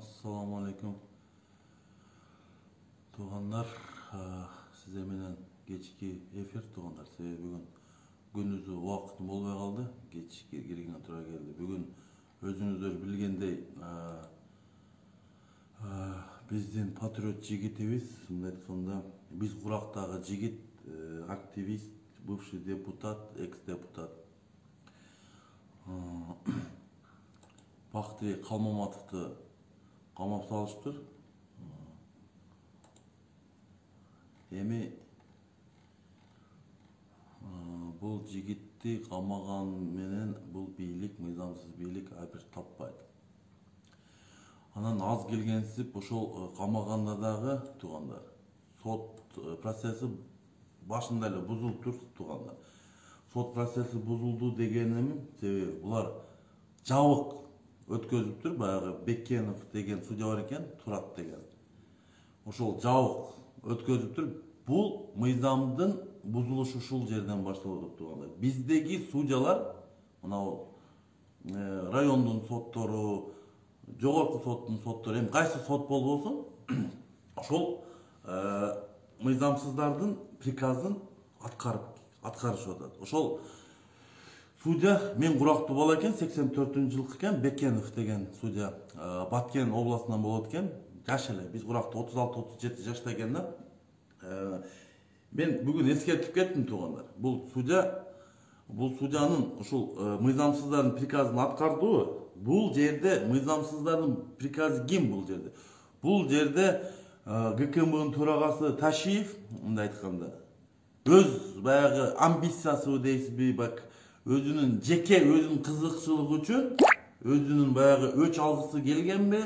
Assalamu alaikum. Tuğanlar, size menen geçki efir tuğanlar. Sebebi bugün gününüzü vakıtım olmay kaldı. Geçki girgine tura geldi. Bugün özünüzдөр bilgендей биздин патриот жигитибиz, мындай айтканда биз курактагы жигит, активист, бывший депутат, экс-депутат Бактыбек Калмаматовду камап салышыптыр. Эми бул жигитти камаган менен бул бийлик, мыйзамсыз бийлик абир таппайт. Анан аз келгенсип ошол камаганда дагы туугандар сот процесси башында эле бузулуптур туугандар. Сот процесси бузулду дегеним себеби булар жабык өткөзүптүр. Баягы Бекенов деген судья бар экен, Турат деген. Ошол жабык өткөзүптүр. Бул мыйзамдын бузулушу ушул жерден башталып атат туугандар. Биздеги судьялар мына райондун соттору, жогорку соттун соттору, эми кайсы сот болбосун, ошол мыйзамсыздардын приказын аткарышып атат. Ошол судья мен курактуу бала экен, 84-жылкы экен, Бекенов деген судья, Баткен областынан болот экен. Жаш эле, биз курактуу 36-37 жашта экен да. Мен бүгүн эскертип кеттим туугандар. Бул судьянын ушул мыйзамсыздардын приказын аткардыбы? Бул жерде мыйзамсыздардын приказы ким бул жерде? Бул жерде ГКМБнын төрагасы Ташиев, мындай айтканда, өз баягы амбициясы дейсизби, бак өзүнүн жеке өзүнүн кызыкчылыгы үчүн өзүнүн баягы өч алгысы келгенби?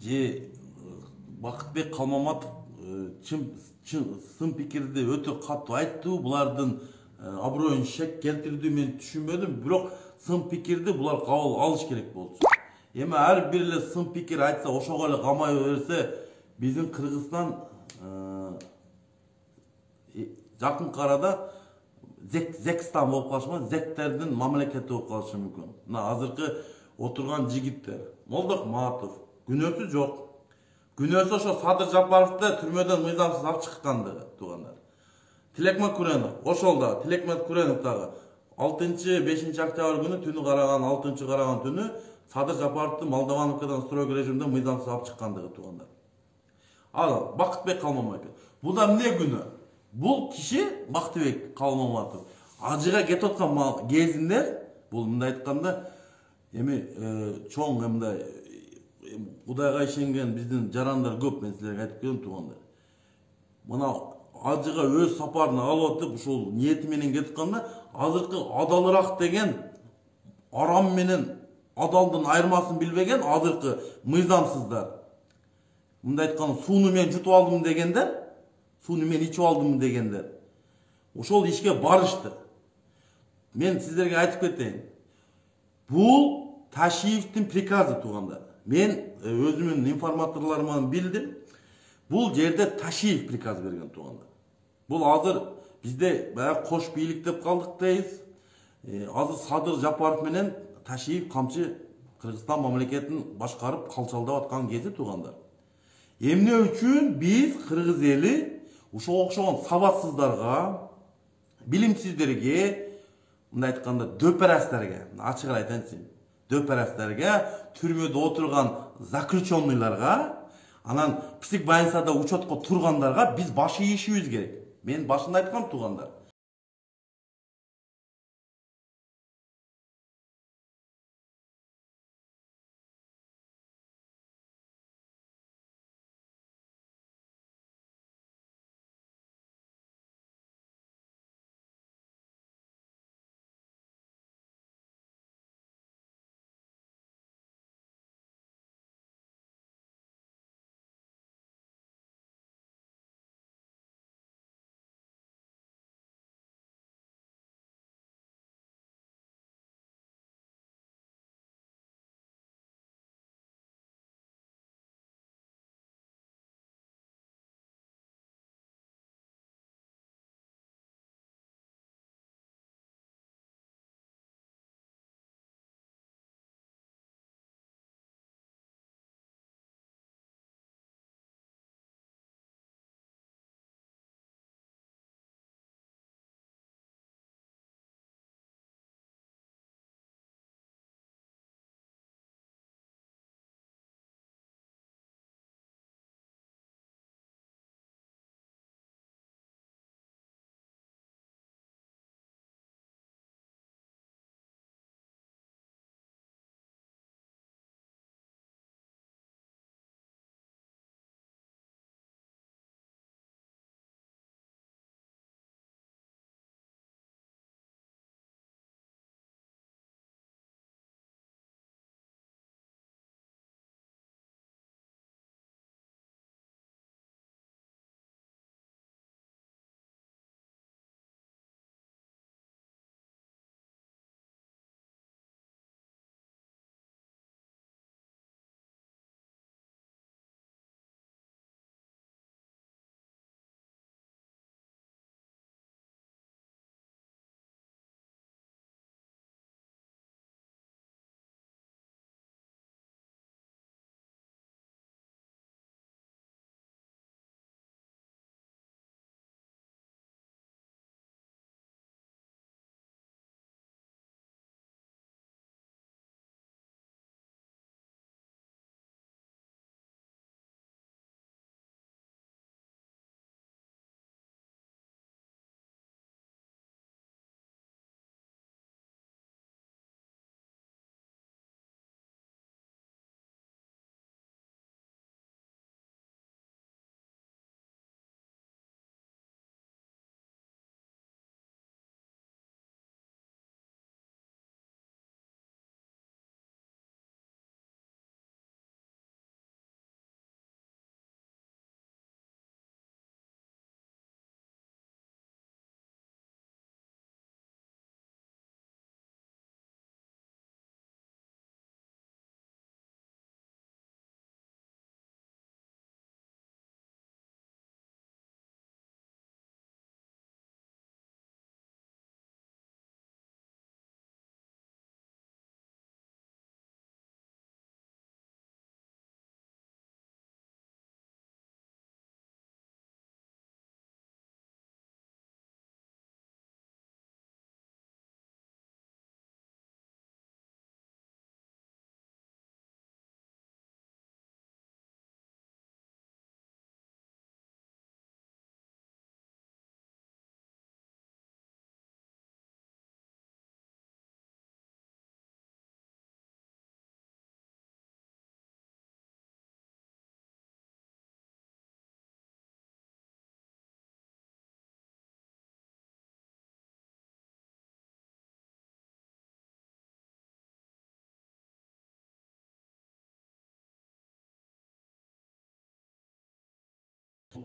Же Бактыбек Калмаматов сын пикирди өтө катуу айтты, булардын аброюн шек келтирди, мен түшүнбөдүм, бирок сын пикирди булар кабыл алыш керек болчу. Эми ар бир эле сын пикир айтса, ошого эле камай берсе, биздин Кыргызстан жакын арада Зекстан болуп калышы мүмкүн, зектердин мамлекети болуп калышы мүмкүн. Мына азыркы отурган жигиттер, Молдокматов, күнөөсү жок. Күнөөсү ошо Садыр Жапаровду түрмөдөн мыйзамсыз алып чыккандыгы туугандар. Тилекмет Куренов, ошол да Тилекмет Куренов дагы 6-5 октябрь күнү түнү караган, 6 караган түнү Садыр Жапаровду Молдовановкадан строгий режимде мыйзамсыз алып чыккандыгы туугандар. Ал Бактыбек Калмаматов. Бул да эмне күнөө? Бул киши Бактыбек Калмаматов ажыга кетип аткан кезинде, бул мындай айтканда, эми чоң мындай Кудайга ишенген биздин жарандар көп, мен силерге айтып келем туугандар. Мына ажыга өз сапарын алып атып, ушул ниети менен кетип атканда, азыркы адалыраак деген арам менен адалдын айырмасын билбеген азыркы мыйзамсыздар. Мындай айтканда, сууну мен жутуп алдым дегендер, сууну мен ичип алдым дегендер. Ошол ишке барышты. Мен сиздерге айтып кетейин. Бул Ташиевдин приказы туугандар. Мен өзүмүн информаторлоруман билдим. Бул жерде Ташиев приказ берген туугандар. Бул азыр бизде баягы кош бийлик деп калдык дейбиз. Азыр Садыр Жапаров менен Ташиев камчы Кыргызстан мамлекетин башкарып калчалдап аткан кези туугандар. Эмне үчүн биз кыргыз эли ушого окшогон сабатсыздарга, билимсиздерге, мындай айтканда дөперастерге, ачык айтайынчы, дөперастерге, түрмөдө отурган заключенныйларга, анан психбольницада учетко тургандарга биз баш ийишибиз керек. Мен башында айткам туугандар.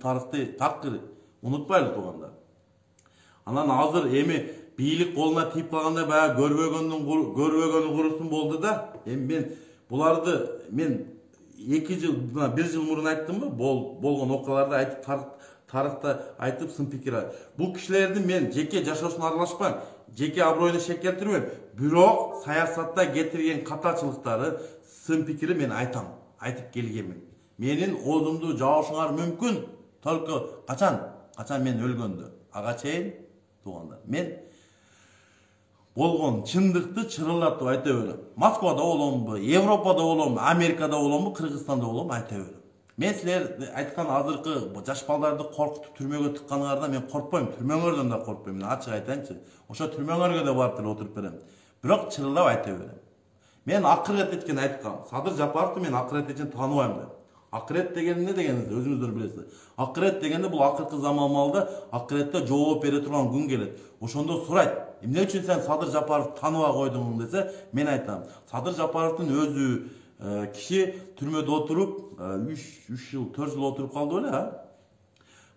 тарыхты такыр унутпайлы туугандар. Анан азыр эми бийлик колуна тийип калганда баягы көрбөгөнү курусун болду да. Эми мен буларды 2 жыл, 1 жыл мурун айттымбы? Болгон окуяларды айтып тарыхта айтып сын пикир. Бул кишилердин мен жеке жашоосуна аралашпайм, жеке аброюна шек келтирбейм. Бирок саясатта кетирген катачылыктары, сын пикири мен айтам, айтып келгенмин. Менин оозумду жабышыңар мүмкүн, только качан мен өлгөндө. Ага чейин туугандар. Мен болгон чындыкты чырылдатып айта берем. Москвада боломбу, Европада боломбу, Америкада боломбу, Кыргызстанда боломбу айта берем. Мен силер айткан азыркы жаш балдарды коркутуп түрмөгө тыкканыңардан мен коркпойм, түрмөңөрдөн да коркпойм. Мен ачык айтайынчы. Ошо түрмөңөргө да барып эле отуруп берем. Бирок чырылдап айта берем. Мен акырет эткен айткам. Садыр Жапаровду мен акырет эчен тааныбайм деп. Акырет деген эмне дегенди өзүңүздөр билесиздер. Акырет дегенде бул акыркы заман акыретте жооп бере турган күн келет. Ошондо сурайт: эмне үчүн сен Садыр Жапаровду тааныбай койдуң десе, мен айтам: Садыр Жапаровдун өзү киши түрмөдө отуруп 3 жыл, 4 жыл отуруп калды беле,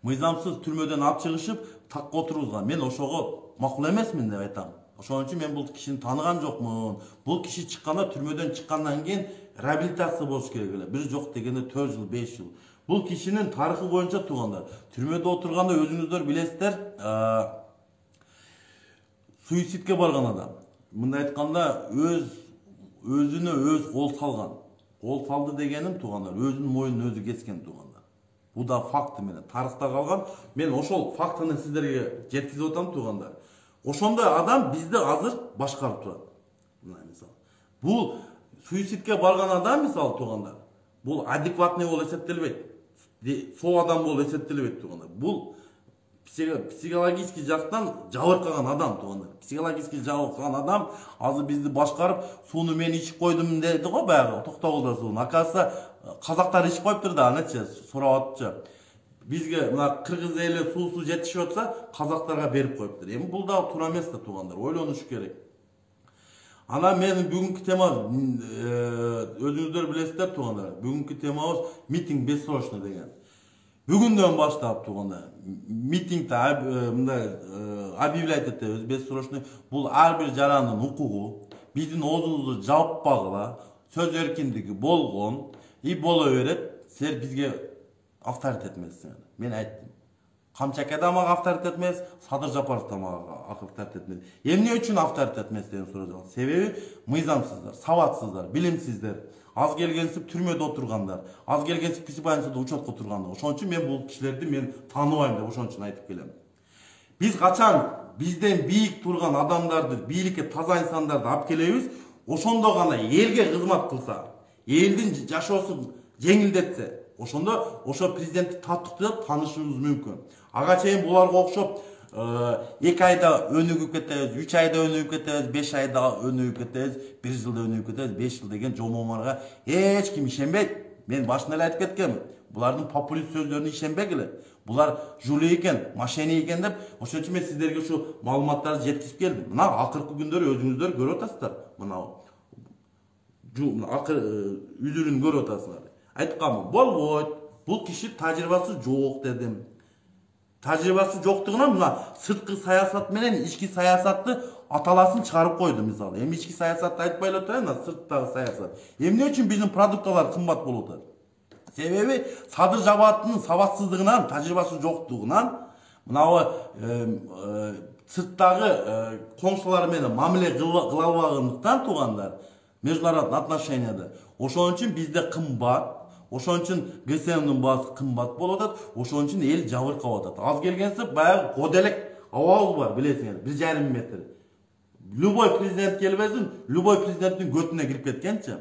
мыйзамсыз түрмөдөн алып чыгышып, такка отургузган. Мен ошого макул эмесмин деп айтам. Ошон үчүн мен бул кишини тааныган жокмун. Бул киши чыкканда, түрмөдөн чыккандан кийин реабилитация болуш керек эле. Бир жок дегенде 4 жыл, 5 жыл. Бул кишинин тарыхы боюнча туугандар, түрмөдө отурганда өзүңүздөр билесиздер, суицидке барган адам. Мындай айтканда өзүнө өз кол салган. Кол салды дегеним туугандар, өзүнүн моюнун өзү кескен туугандар. Бул да факты менен тарыхта калган. Мен ошол фактыны сиздерге жеткизип атам туугандар. Ошондой адам бизди азыр башкарып турат. Мына мисалы. Бул суицидке барган адам мисалы туугандар. Бул адекватный болуп эсептелбейт. Соо адам болуп эсептелбейт туугандар. Бул психологический жактан жабыркаган адам туугандар. Психологический жабыркаган адам азыр бизди башкарып, сууну мен ичип койдум деди го баягы, токтогулда сууну. Оказывается, казактар ичип коюптур да, анычы сурап атчы. Бизге мына кыргыз эли суусу жетишип атса, казактарга берип коюптур. Эми бул да туура эмес да туугандар, ойлонуш керек. Ана менин бүгүнкү тема, өзүңүздөр билесиздер туугандар, бүгүнкү темабыз митинг бессрочно деген. Бүгүндөн баштап туугандар, митингде мындай объявлять этебиз, бессрочный. Бул ар бир жарандын укугу, биздин оозубузду жаппагыла, сөз эркиндиги болгон и боло берет. Силер бизге авторитет эмессиңер. Мен айттым. Камчаке да мага авторитет эмес, Садыр Жапаров да мага авторитет эмес. Эмне үчүн авторитет эмес деген суроо жок. Себеби мыйзамсыздар, сабатсыздар, билимсиздер, аз келгенсип түрмөдө отургандар, аз келгенсип психбольницада учетко тургандар. Ошон үчүн мен бул кишилерди мен тааныбайм деп ошон үчүн айтып келем. Биз качан бизден бийик турган адамдарды, бийликке таза инсандарды алып келебиз, ошондо гана элге кызмат кылса, элдин жашоосун жеңилдетсе, ошондо ошо президентти таттыктап таанышыбыз мүмкүн. Ага чейин буларга окшоп 2 айда өнүгүп кетебиз, 3 айда өнүгүп кетебиз, 5 айда өнүгүп кетебиз, 1 жылда өнүгүп кетебиз, 5 жыл деген жомоморго эч ким ишенбейт. Мен башында эле айтып кеткенмин. Булардын популист сөздөрүнө ишенбегиле. Булар жули экен, мошенник экен деп, ошон үчүн мен сиздерге ушу маалыматтарды жеткизип келдим. Мына акыркы күндөрү өзүңүздөр көрүп атасыздар. Мына акыр үзүрүн көрүп атасыздар. Айтканмын, болбойт. Бул киши тажрыйбасы жок дедим. Тажрыйбасы жоктугунан мына сырткы саясат менен ички саясатты аталасын чыгарып койду мисалы. Эми ички саясатты айтпай эле турайын, сырттагы саясат. Эмне үчүн биздин продукталар кымбат болуп атат? Себеби Садыр Жапаровдун сабатсыздыгынан, тажрыйбасы жоктугунан, мына сырттагы коңшулар менен мамиле кыла албагандыктан туугандар, международный отношенияда. Ошон үчүн бизде кымбат. Ошон үчүн ГСМдин баасы кымбат болуп атат. Ошон үчүн эл жабыркап атат. Аз келгенсип баягы годелек абабыз бар, билесиңер, 1,5 метр. Любой президент келбесин, любой президенттин көтүнө кирип кеткенчи.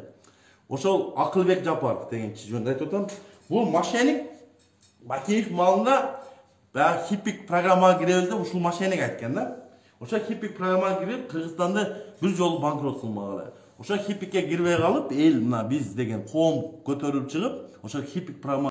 Ошол Акылбек Жапаров деген киши жөнүндө айтып атам. Бул мошенник Бакиев малында баягы хиппик программага киребиз деп ушул мошенник айткан да. Ошо хиппик программага кирип Кыргызстанды бир жолу банкрот кылмагыла. Ошо хиппикке кирбей калып, эл мына биз деген коом көтөрүлүп чыгып, ошо хиппик программа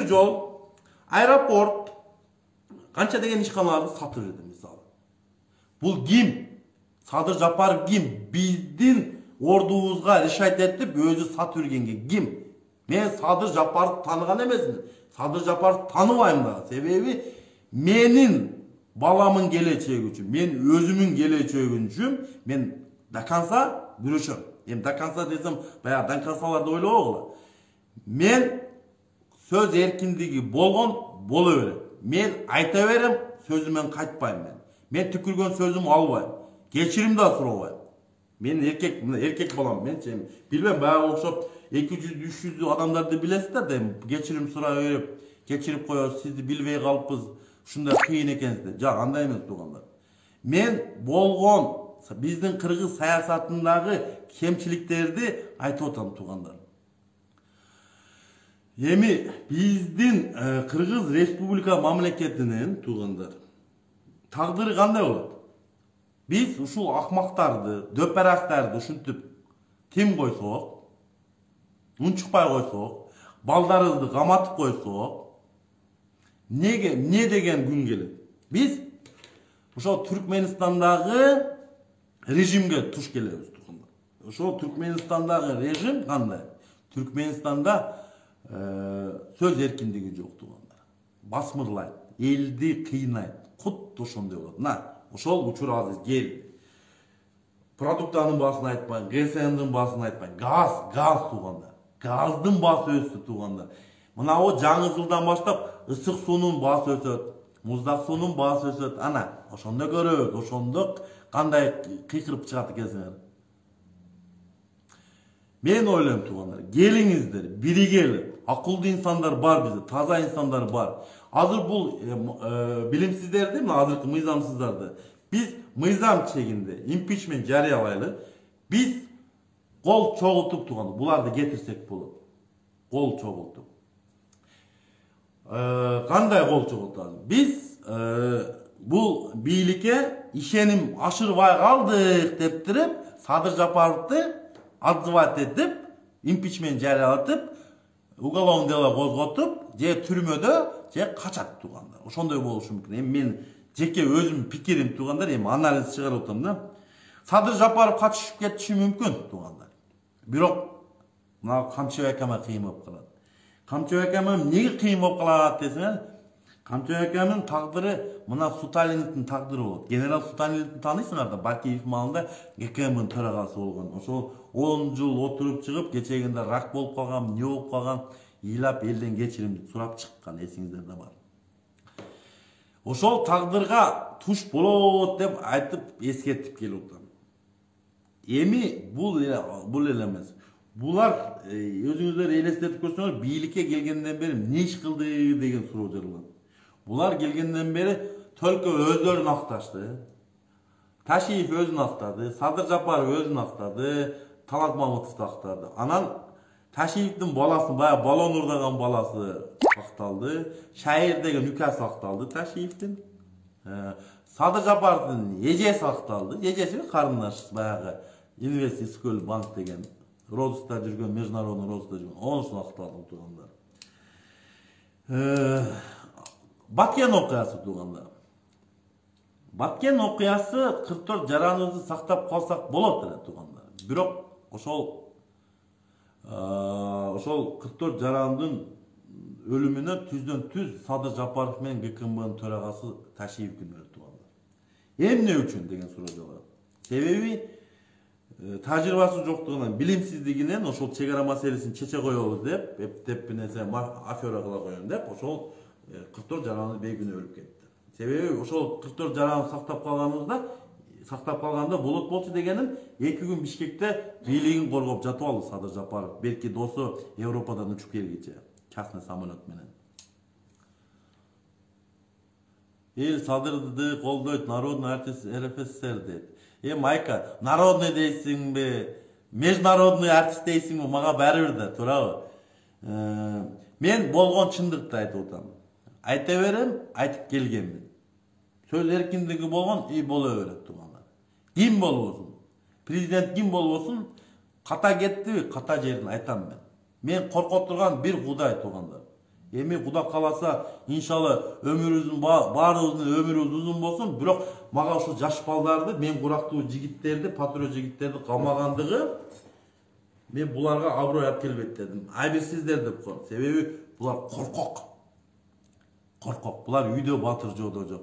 Jol, aeroport, kança деген ишканаларды сатып жүрдү мисалы. Бул ким? Садыр Жапаров ким? Биздин ордубузга решать этип өзү сатып жүргенге ким? Мен Садыр Жапаров таныган эмесмин. Садыр Жапаров таныбайм да. Себеби менин баламын келечеги үчүн, мен өзүмүн келечеги үчүн мен до конца күрөшөм. Эми до конца десем, баягы до концаларды ойлобогула. Мен söz erkinligi bola berет. Men ayta berem, sözümden qaytpayım ben. Men tükürgön sözümü albayım. Geçirim da surabayım. Men erkek bolam, men bilmem bayağı okşop 200-300 adamlarda bilesizler de geçirim sura verip, geçirip koyuyoruz, sizi bilbey kalıpız, şunda kıyın ekenizde. Ja, андай emez tuğanlar. Men bolgon, bizdin Kırgız sayasatındagı kemçiliklerdi ayta otam tuğanlar. Emi bizdin Kırgız Respublika mamleketinin tuğanlar. Taqdırı qanday bolat? Biz uşul akmaktарды, дөперактарды ушинтип тим койсок, унчукпай койсок, балдарыбызды каматып койсок, не деген күн келет? Biz ошол Түркменистандагы режимге туш келебиз тугундар. Ошол Түркменистандагы режим кандай? Түркменистанда söz erkinligi жок тугундар. Басмырлайт, элди кыйнайт, кут ошондой болот. На, ошол учур азыр кел. Продуктанын баасын айтпайын, ГСМдин баасын айтпайын. Газ тугундар. Газдын баасы өстү тугундар. Мына о жаңы жылдан баштап ысык суунун баасы өсөт, муздак суунун баасы өсөт. Ана, ошондо көрөбүз, ошондо кандай кыйкырып чыгат экенсиңер. Мен ойлойм тугундар, келиңиздер, биригели. Акылды insanlar бар bizde, таза insanlar бар. Азыр бул билимсиздерди, мына азыркы мыйзамсыздарды биз мыйзам чегинде импичмент жарыялайлы. Биз кол чогултуп туган, буларды кетирсек болот. Кол чогултуп. Кандай кол чогултабыз? Биз бул бийликке ишеним ашырбай калдык деп туруп, Садыр Жапаровду отзывать этип, импичмент жарыятып, уголовный дело козготуп, же түрмөдө, же качат тугандар. Ошондой болушу мүмкүн. Эми мен жеке өзүм пикирим тугандар, эми анализ чыгарып атам да. Садыр Жапаров качышып кетиши мүмкүн тугандар. Бирок мына Камчыбек акама кыйын болуп калат. Камчыбек акама эмнеге кыйын болуп калат десеңер, Камчыбек акамдын тагдыры мына Суталиндин тагдыры болот. Генерал Суталиндин таанысыңар да, Бакиев маалында ГКМдин төрагасы болгон. Ошол 10 жыл отуруп чыгып, кечегинде рак болуп калган, эмне болуп калган, ыйлап элден кечирим сурап чыккан, эсиңиздерде бар. Ошол тагдырга туш болот деп айтып эскертип келип атам. Эми бул эле эмес. Булар өзүңүздөр элестетип көрсөңөр, бийликке келгенден бери эмне иш кылды деген суроо жаралат. Булар келгенден бери только өздөрүн акташты. Ташиев өзүн актады, Садыр Жапаров өзүн актады, Талат Мамытов актады. Анан Ташиевдин баласы, баягы балон урдаган баласы акталды. Шайыр деген үкасы акталды Ташиевдин. Садыр Жапаровдун эжеси акталды. Эжеси карындаш баягы Инвестискөл банк деген Родоста жүргөн, международный Родоста жүргөн, онусун акталды тугандар. Баткен окуясы тугандар. Баткен окуясы 44 жараныбызды сактап калсак болот эле тугандар. Бирок ошол 44 жарандын өлүмүнө түздөн-түз Садыр Жапаров менен ГКМбнын төрагасы Ташиев күнөлүп тугандар. Эмне үчүн деген суроо жолот. Себеби тажрыйбасы жоктугунан, билимсиздигинен ошол чек ара маселесин чече коебуз деп нерсе афера кыла коем деп ошол 44 жаранды бейгүнөө өлүп кетти. Себеби ошол 44 жаранды сактап калганда болот болчу дегеним 2 күн Бишкекте бийлигин коргоп жатып алды Садыр Жапаров. Белки досу Европадан учуп келгиче, частный самолет менен. Эл Садырды колдойт, народный артист РФСР дейт. Майка, народный дейсиңби, международный артист дейсиңби, мага баары бир да, туурабы? Мен болгон чындыкты айтып атам. Айта берем, айтып келгенмин. Сөз эркиндиги болгон, боло берет тугандар. Ким болбосун, президент ким болбосун, ката кеттиби, ката жерин айтам мен. Мен коркот турган бир Кудай тугандар. Эми Кудай кааласа, иншалла өмүрүбүздүн баарыбыздын өмүрүбүз узун болсун. Бирок мага ушул жаш балдарды, мен курактуу жигиттерди, патруль жигиттерди камагандыгы мен буларга аброй алып келбейт дедим. Айбирсиздер деп коем. Себеби булар коркок. Коркок. Булар үйдө батыр жоодо жок.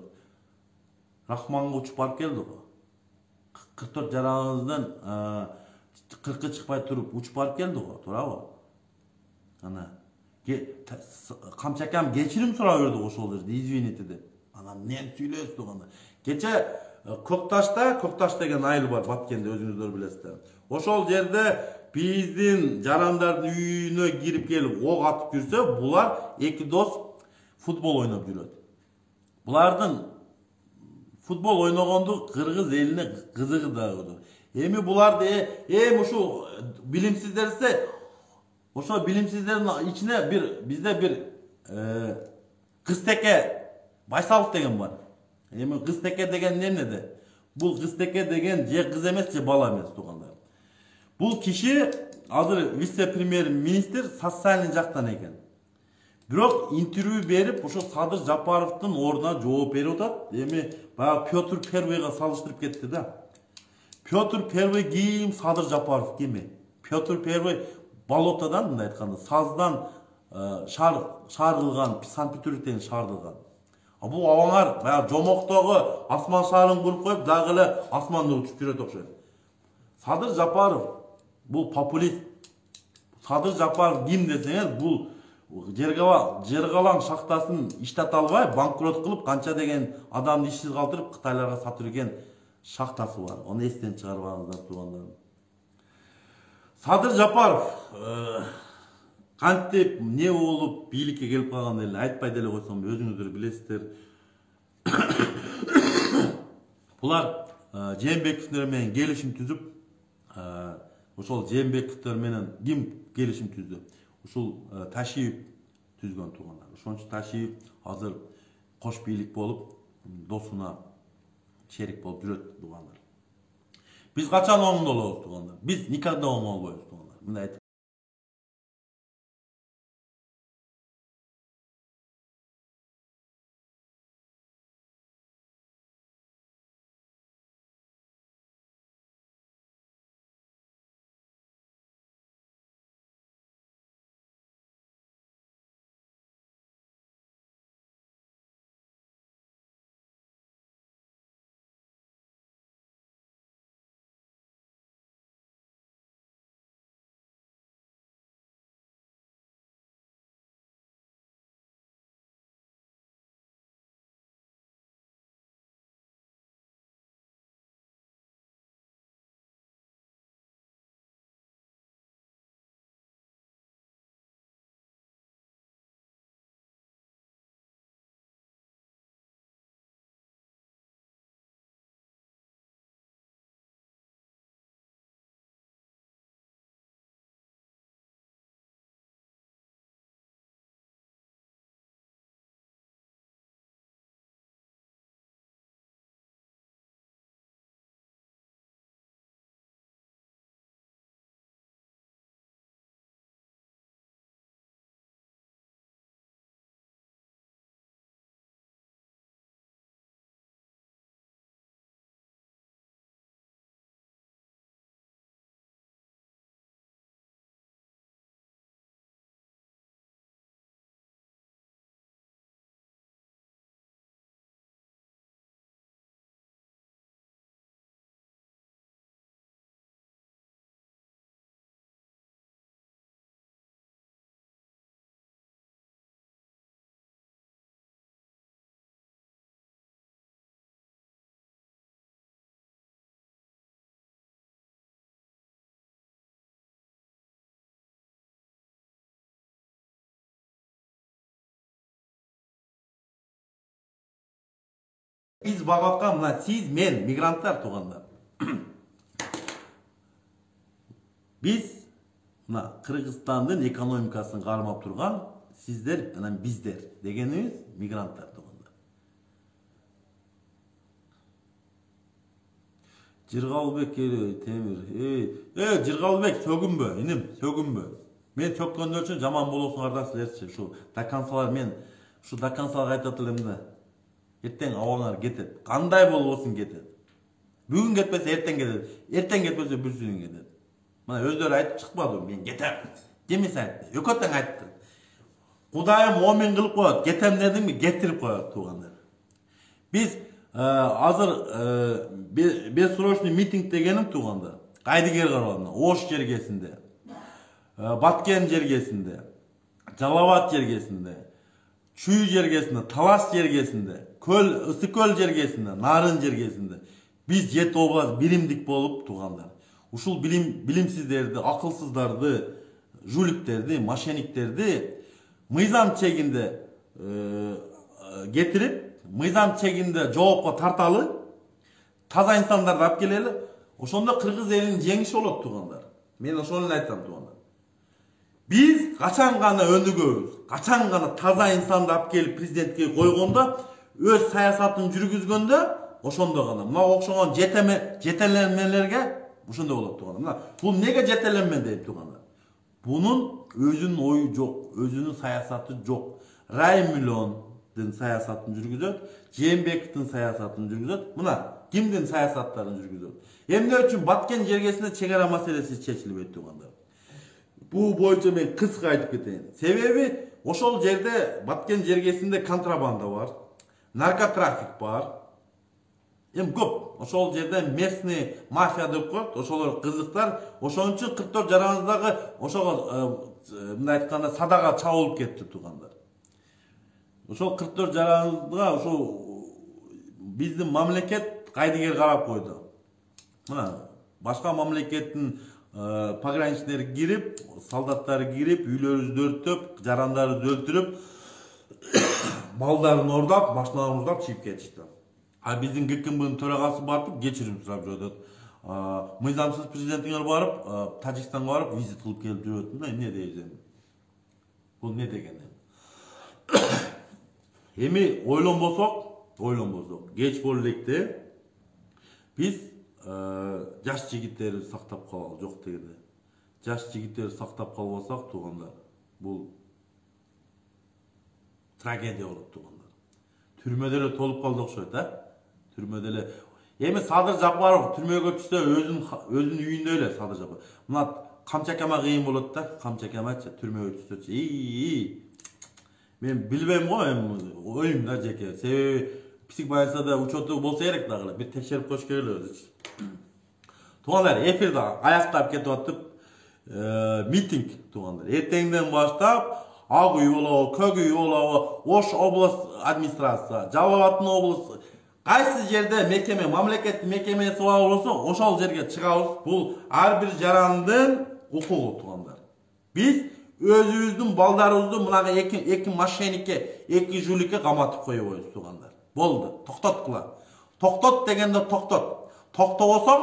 Рахманга учуп барып келди го. 44 жараңыздан 40 чыкпай туруп учуп барып келди го, туурабы? Ана камчакам кечирим сурап берди ошол жерде, извините деп. Анан эмнени сүйлөйсүз дегенде. Кече Көкташ деген айыл бар, Баткенде, өзүңүздөр билесиздер. Ошол жерде биздин жарандардын үйүнө кирип келип ок атып жүрсө, булар эки дос футбол ойноп жүрөт. Булардын футбол ойногонду кыргыз элине кызыгы да. Эми буларды ушул билимсиздерсе, ошо билимсиздердин ичине бизде бир Кызтеке Байсалов деген бар. Эми Кызтеке деген эмне? Бул Кызтеке деген же кыз эмес, же бала эмес, туугандар. Бул киши азыр вице-премьер-министр социальный жактан экен. Бирок интервью берип, ошо Садыр Жапаровдун ордуна жооп берип атат. Эми баягы Петр Первыйга салыштырып кетти да. Петр Первый ким, Садыр Жапаров ким? Петр Первый болотодан, мындай айтканда, саздан шаарылган, Санкт-Петербургден шаарылган. А бул абаңар баягы жомоктогу асман шаарын куруп коюп, дагы эле асманда учуп жүрөт окшойт. Садыр Жапаров бул популист. Садыр Жапаров ким десеңер, бул Жергалаң шахтасын иштете албай, банкрот кылып, канча деген адамды ишсиз калтырып, Кытайларга сатып жүргөн шахтасы бар. Onu эстен чыгарбаңыздар, туугандарым. Садыр Жапаров кантип не болуп бийликке келип калган эле айтпай деле койсом, өзүңүздөр билесиздер. Булар Жээнбековдер менен келишим түзүп, ошол Жээнбековдер менен ким келишим түздү? Ушул Ташиев түзгөн, туугандар. Ошончо Ташиев азыр кош бийлик болуп, досуна шерик болуп жүрөт, туугандар. Биз качан оңдолобуз, туугандар? Биз никогда оңолбойбуз, туугандар. Мындай айтып. Biz bakatkan mına siz men migrantlar tuğanlar. Biz mına Kırgızstan'ın ekonomikasını karmap turgan sizler anan bizler degenimiz migrantlar tuğanlar. Jirgalbek Temir. Jirgalbek sөгүнбө, inim, sөгүнбө. мен чөккөндөр үчүн жаман болосуңардар силерчи. Şu дакансалар мен şu дакансалга айтып атылам да. Эртең абаңар кетет. Кандай болбосун кетет. Бүгүн кетпесе эртең кетет. Эртең кетпесе бүрсүнүн кетет. Мына өздөрү айтып чыкпадыбы, мен кетем. Демесе айтты. Өкөтөң айтты. Кудайым момин кылып коет. Кетем дедимби, кетирип коет туугандар. Биз азыр бессрочный митинг дегеним туугандар. Кайдыгер карабында, Ош жергесинде, Баткен жергесинде, Жалалабад жергесинде, Чүй жергесинде, Талас жергесинде, Ысыкөл жергесинде, Нарын жергесинде биз 7 область биримдик болуп туугандар. Ушул билимсиздерди, акылсыздарды, жуликтерди, мошенниктерди мыйзам чегинде кетирип, мыйзам чегинде жоопко тарталы, таза инсандарды алып келели. Ошондо кыргыз элинин жеңиши болот туугандар. Мен ошону айтам туугандар. Биз качан гана өнүгөбүз, качан гана таза инсанды алып келип президентке койгондо, өз саясатын жүргүзгөндө, ошондо гана мына окшогон жетелемелерге ошондо болот туугандар. Мына бул неге жетелеме дейт туугандар? Бунун өзүнүн ою жок, өзүнүн саясаты жок. Раймиллондун саясатын жүргүзөт, Жээнбековдун саясатын жүргүзөт. Мына кимдин саясаттарын жүргүзөт? Эмне үчүн Баткен жергесинде чек ара маселеси чечилбейт туугандар? Бул боюнча мен кыска айтып кетейин. Себеби ошол жерде Баткен жергесинде контрабанда бар, наркотрафик бар. Көп. Ошол жерде местный мафия деп коет, ошолор кызыктар. Ошон үчүн 44 жараңыздагы ошого мындай айтканда садага чабылып кетти туугандар. Ошол 44 жараңызга ошол биздин мамлекет кайдыгер карап койду. Мына башка мамлекеттин пограничниктери кирип, солдаттары кирип, үйлөрүбүздү өрттөп, жарандарды өлтүрүп, малдарын ордап, машиналарын ордап чыгып кетишти. А биздин ГКМБнын төрагасы барып кечирим сурап жүрөт. Мыйзамсыз президентиңер барып, Тажикстанга барып визит кылып келип жүрөт. Эмне дейсиң? Бул не деген? Эми ойлонбосок, кеч боло электе биз жаш жигиттерди сактап калалы, жок дегенде. Жаш жигиттерди сактап калбасак туугандар, бул трагедия болот туугандар. Түрмөдө эле толуп калды окшойт, Түрмөдө эле. Эми Садыр Жапаров түрмөгө түшсө өзүнүн үйүндө эле Садыр Жапаров. Мына Камчакама кыйын болот да, Камчакамачы түрмөгө түшсөчү. Мен билбейм го, оюм да жеке. Себеби психбольницада учету болсо керек дагы, бир текшерип коюш керек эле өзү. Туугандар, эфирди аяктап кетип атып, митинг туугандар. Эртеңден баштап ак үй болобу, көк үй болобу, Ош область администрация, Жалалабаддын область кайсы жерде мекеме, мамлекеттик мекемеси болсо, ошол жерге чыгабыз. Бул ар бир жарандын укугу туугандар. Биз өзүбүздүн балдарыбызды мынага эки мошенникке, эки жуликке каматып коебуз туугандар. Болду, токтоткула. Токтот дегенде токтот. Токтобосоң,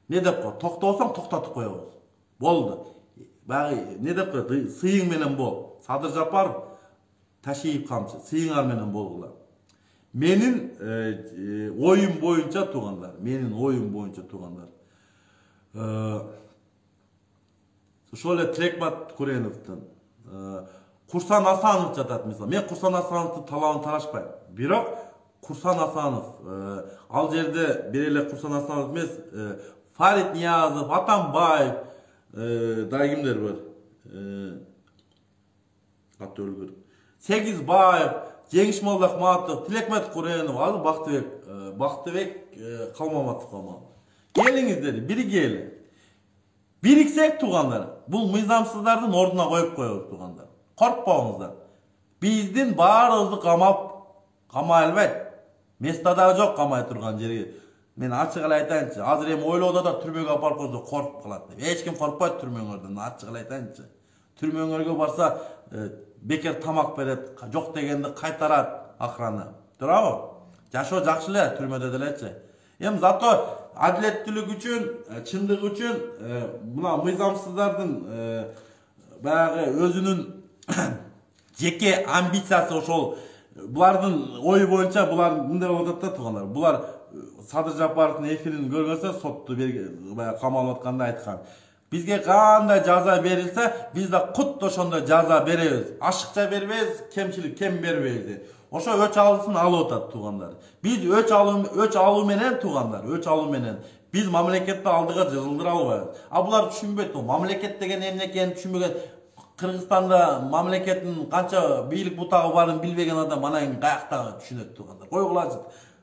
не деп кой? Токтобосоң токтотуп коебуз. Болду. Багы не деп кой? Сыйың менен бол. Садыр Жапаров, Ташиев камчы, сыйыңар менен болгула. Менин оюм боюнча туугандар, ошол эле Тилекбат Куреновдун, Курсан Асанов жатат мисалы. Мен Курсан Асановдун талабын тарашпайм. Бирок Курсан Асанов, ал жерде бир эле Курсан Асанов эмес, Фарид Ниязов, Атамбаев, да кимдер бар? Аты өлгөр. Сегизбаев, Жеңиш Молдахматов, Тилекбат Куренов, азыр Бактыбек Калмаматов калмаган. Келиңиздер, биригели. Бириксек туугандар, бул мыйзамсыздардын ордуна коюп коебуз туугандар. Коркпоңуздар. Биздин баарыбызды камай албайт. Местада жок камай турган жерге. Мен ачык эле айтайынчы, азыр эми ойлоодо да түрмөгө апарып койсо коркуп калат деп. Эч ким коркпойт түрмөңөрдөн, ачык эле айтайынчы. Түрмөңөргө барса бекер тамак берет, жок дегенде кайтарат охрана. Туурабы? Жашоо жакшы эле түрмөдө делечи. Эми зато адилеттүүлүк үчүн, чындык үчүн мына мыйзамсыздардын баягы өзүнүн жеке амбициясы ошол. Булардын ою боюнча булар мындай болуп атат да туугандар. Булар Садыр Жапаровдун эфирин көргөнсө, сотту баягы камалып атканда айткан. Bizge kандай jaza berilse biz de kutlu ошондой jaza berебиz. Aşıkça berбейбиz, kemçilik kem berбейбиz. Oşo öç alısın alıp atat tuğanlar. Biz öç alуу menen tuğanlar, öç alуу menen. Biz mamleketти алдыга жылдыра албайбыз. Булар түшүнбөйт. Мамлекет деген эмне экенин түшүнбөгөн. Кыргызстанда мамлекеттин канча бийлик бутагы барын билбеген адам анан каякта түшүнөт тугандар. Койгулачы.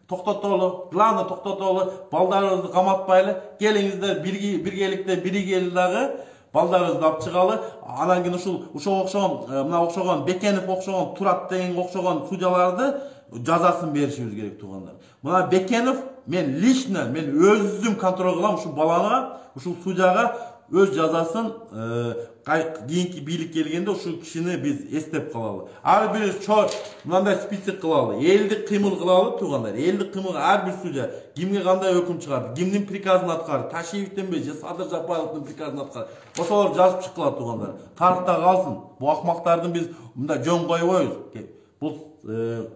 Токтотолу, главное токтотолу, балдарыбызды каматпайлы, келиңиздер биргеликте биригели дагы балдарыбызды алып чыгалы. Анан кийин ушул окшогон, мына окшогон Бекенов окшогон, Турат деген окшогон судьяларды жазасын беришибиз керек тугандар. Мына Бекенов мен лично, мен өзүм контроль кылам ушул балага, ушул судьяга өз жазасын кийинки бийлик келгенде ушул кишини биз эстеп калалы. Ар бир мындай список кылалы, элдик кыймыл кылалы тугандар. Элдик кыймыл ар бир судья кимге кандай өкүм чыгарды, кимдин приказын аткарды, Ташиевденби же Садыр Жапаровдун приказын аткарды. Ошолор жазып чыккыла тугандар. Тарыхта калсын. Бу акмактардын биз мындай жөн койбойбуз. Бул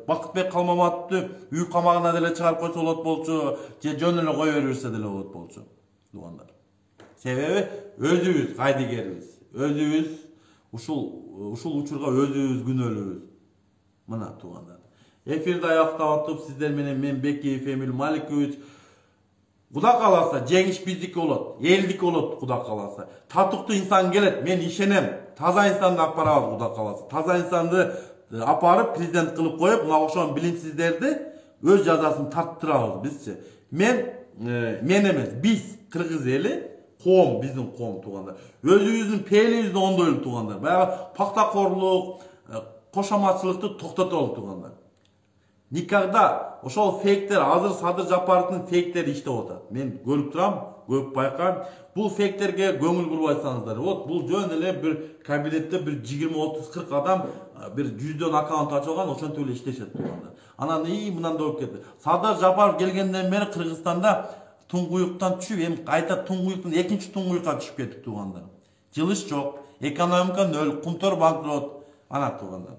Бакытбек Калмаматовду үй камагына деле чыгарып койсо болот болчу, же жөн эле кое берсе деле болот болчу тугандар. Себеби өзүбүз кайдыгербиз. Өзүбүз ушул учурга өзүбүз күнөөлүүбүз. Мына тугандар. Эфирди аяктап атып сиздер менен мен Бекиев Эмил Маликович. Куда каласа жеңиш биздики болот, элдики болот куда каласа. Татыктуу инсан келет, мен ишенем. Таза инсанды алып барабыз куда каласа. Таза инсанды апарып президент кылып коюп, мына ошон билимсиздерди өз жазасын тарттырабыз бизчи. Мен эмес, биз кыргыз эли коом, биздин коом тугандар. Өзүбүздүн пээлибизди оңдойлу тугандар. Баягы пактакорлук, кошоматчылыкты токтотолу тугандар. Никогда ошол фейктер, азыр Садыр Жапаровдун фейктери иштеп атат. Мен көрүп турам, көп байкайм. Бул фейктерге көңүл бурбайсаңыздар, бул жөн эле бир кабинетте бир 20, 30, 40 адам бир 100дөн аккаунт ачылган, ошентип эле иштешет тугандар. Анан мындай болуп кетти. Садыр Жапаров келгенден бери Кыргызстанда туңгуюктан түшүп, эми кайта туңгуюктан экинчи туңгуюкка түшүп кеттик тугандар. Жылыш жок, экономика нөл, Кумтор банкрот, ана тугандар.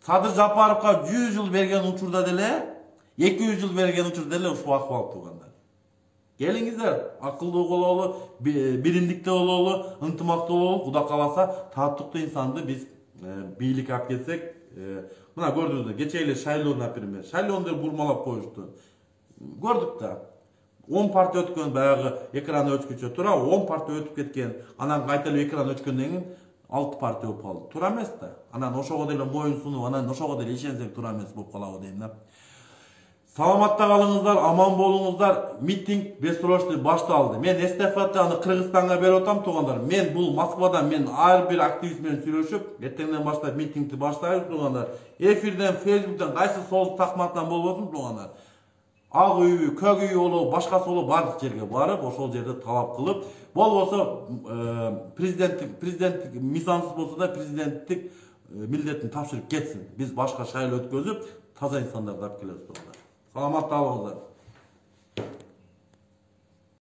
Садыр Жапаровга 100 жыл берген учурда деле, 200 жыл берген учурда деле ушул акыбал тугандар. Келиңиздер, акылдуу бололу, биримдикте бололу, ынтымактуу бололу, Куда каласа татыктуу инсанды биз бийликке алып келсек, мына көрдүңүздөр, кече эле шайлоо, например, шайлоону бурмалап коюшту. Gördük da 10 parti ötkөн баягы экран өчкүчө тура 10 parti өтүп кеткен. Анан кайта эле экран өчкөндөн кийин 6 parti болуп калды. Тура эмес да. Анан ошого деле моюн сунуп, анан ошого деле ишенсек тура эмес болуп калабы дейм да. Саламатта калыңыздар, аман болуңуздар. Митинг бесрочный башталды. Мен эстафетаны Кыргызстанга берип атам тугандар. Мен бул Москвадан мен ар бир активист менен сүйлөшүп, эртеңден баштап митингди баштайбыз тугандар. Эфирден, Facebook'tan кайсы сол такматтан болбосун тугандар. Ак үй, көк үй болобу, башкасы болобу бардык жерге барып, ошол жерде талап кылып, болбосо президенттик мисансыз болсо да президенттик милдетин тапшырып кетсин. Биз башка шайлоо өткөзүп, таза инсандарды алып келебиз. Саламатта болуңуздар.